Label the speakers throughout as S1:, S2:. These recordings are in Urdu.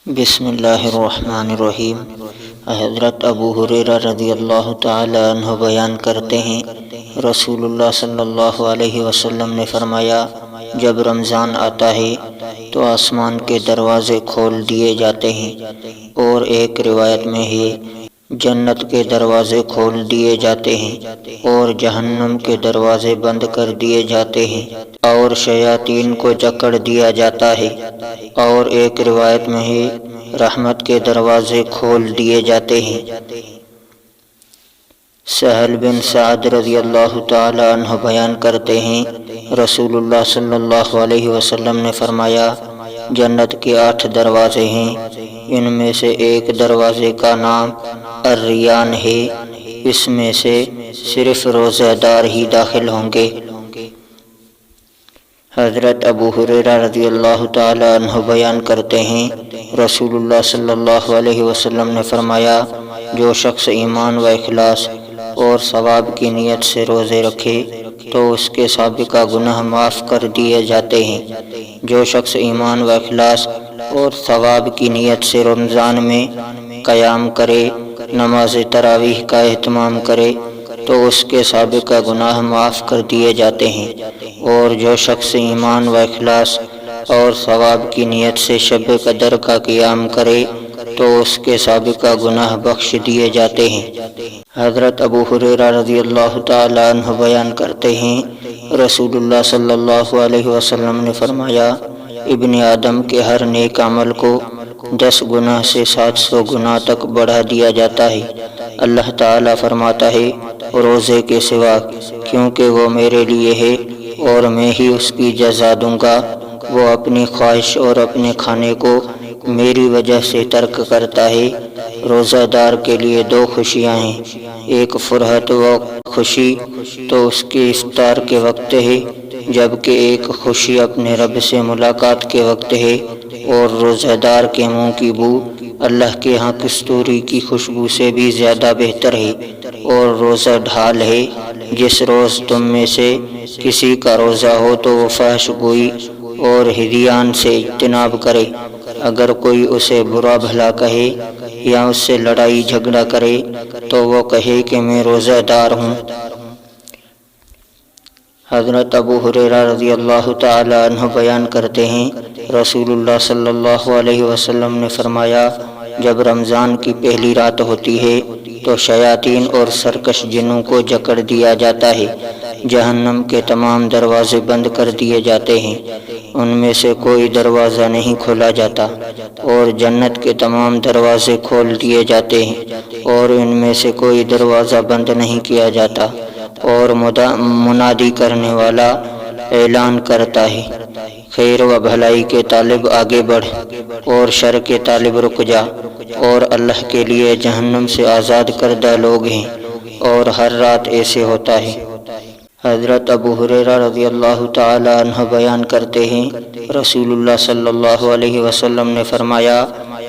S1: بسم اللہ الرحمن الرحیم۔ حضرت ابو ہریرہ رضی اللہ تعالی عنہ بیان کرتے ہیں، رسول اللہ صلی اللہ علیہ وسلم نے فرمایا، جب رمضان آتا ہے تو آسمان کے دروازے کھول دیے جاتے ہیں، اور ایک روایت میں ہے جنت کے دروازے کھول دیے جاتے ہیں اور جہنم کے دروازے بند کر دیے جاتے ہیں اور شیاطین کو جکڑ دیا جاتا ہے، اور ایک روایت میں ہے رحمت کے دروازے کھول دیے جاتے ہیں۔ سہل بن سعد رضی اللہ تعالی عنہ بیان کرتے ہیں، رسول اللہ صلی اللہ علیہ وسلم نے فرمایا، جنت کے 8 دروازے ہیں، ان میں سے ایک دروازے کا نام الریان ہے، اس میں سے صرف روزہ دار ہی داخل ہوں گے۔ حضرت ابو ہریرہ رضی اللہ تعالی عنہ بیان کرتے ہیں، رسول اللہ صلی اللہ علیہ وسلم نے فرمایا، جو شخص ایمان و اخلاص اور ثواب کی نیت سے روزے رکھے تو اس کے سابقہ گناہ معاف کر دیے جاتے ہیں۔ جو شخص ایمان و اخلاص اور ثواب کی نیت سے رمضان میں قیام کرے، نماز تراویح کا اہتمام کرے تو اس کے سابقہ گناہ معاف کر دیے جاتے ہیں، اور جو شخص ایمان و اخلاص اور ثواب کی نیت سے شب قدر کا قیام کرے تو اس کے سابقہ گناہ بخش دیے جاتے ہیں۔ حضرت ابو ہریرہ رضی اللہ تعالی عنہ بیان کرتے ہیں، رسول اللہ صلی اللہ علیہ وسلم نے فرمایا، ابن آدم کے ہر نیک عمل کو 10 گنا سے 700 گنا تک بڑھا دیا جاتا ہے۔ اللہ تعالیٰ فرماتا ہے، روزے کے سوا، کیونکہ وہ میرے لیے ہے اور میں ہی اس کی جزا دوں گا۔ وہ اپنی خواہش اور اپنے کھانے کو میری وجہ سے ترک کرتا ہے۔ روزہ دار کے لیے 2 خوشیاں ہیں، ایک فرحت و خوشی تو اس کے افطار کے وقت ہے، جبکہ ایک خوشی اپنے رب سے ملاقات کے وقت ہے، اور روزہ دار کے منہ کی بو اللہ کے ہاں کستوری کی خوشبو سے بھی زیادہ بہتر ہے۔ اور روزہ ڈھال ہے، جس روز تم میں سے کسی کا روزہ ہو تو وہ فحش گوئی اور ہذیان سے اجتناب کرے۔ اگر کوئی اسے برا بھلا کہے یا اس سے لڑائی جھگڑا کرے تو وہ کہے کہ میں روزہ دار ہوں۔ حضرت ابو ہریرہ رضی اللہ تعالی عنہ بیان کرتے ہیں، رسول اللہ صلی اللہ علیہ وسلم نے فرمایا، جب رمضان کی پہلی رات ہوتی ہے تو شیاطین اور سرکش جنوں کو جکڑ دیا جاتا ہے، جہنم کے تمام دروازے بند کر دیے جاتے ہیں، ان میں سے کوئی دروازہ نہیں کھولا جاتا، اور جنت کے تمام دروازے کھول دیے جاتے ہیں اور ان میں سے کوئی دروازہ بند نہیں کیا جاتا، اور منادی کرنے والا اعلان کرتا ہے، خیر و بھلائی کے طالب آگے بڑھ اور شر کے طالب رک جا، اور اللہ کے لیے جہنم سے آزاد کردہ لوگ ہیں، اور ہر رات ایسے ہوتا ہے۔ حضرت ابو ہریرہ رضی اللہ تعالی عنہ بیان کرتے ہیں، رسول اللہ صلی اللہ علیہ وسلم نے فرمایا،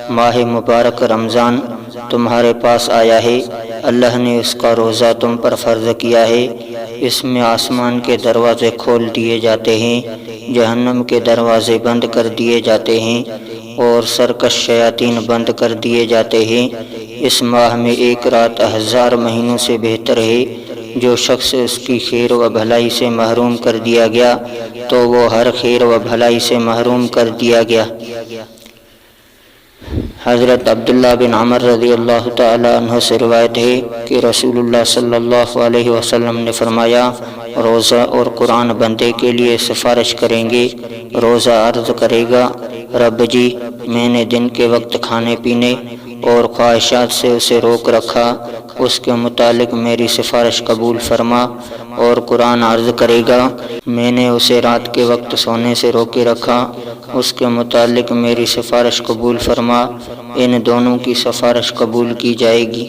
S1: ماہ مبارک رمضان تمہارے پاس آیا ہے، اللہ نے اس کا روزہ تم پر فرض کیا ہے، اس میں آسمان کے دروازے کھول دیے جاتے ہیں، جہنم کے دروازے بند کر دیے جاتے ہیں، اور سرکش شیاطین بند کر دیے جاتے ہیں۔ اس ماہ میں ایک رات 1000 مہینوں سے بہتر ہے۔ جو شخص اس کی خیر و بھلائی سے محروم کر دیا گیا تو وہ ہر خیر و بھلائی سے محروم کر دیا گیا۔ حضرت عبداللہ بن عمر رضی اللہ تعالی عنہ سے روایت ہے کہ رسول اللہ صلی اللہ علیہ وسلم نے فرمایا، روزہ اور قرآن بندے کے لیے سفارش کریں گے۔ روزہ عرض کرے گا، رب جی، میں نے دن کے وقت کھانے پینے اور خواہشات سے اسے روک رکھا، اس کے متعلق میری سفارش قبول فرما۔ اور قرآن عرض کرے گا، میں نے اسے رات کے وقت سونے سے روکے رکھا، اس کے متعلق میری سفارش قبول فرما۔ ان دونوں کی سفارش قبول کی جائے گی۔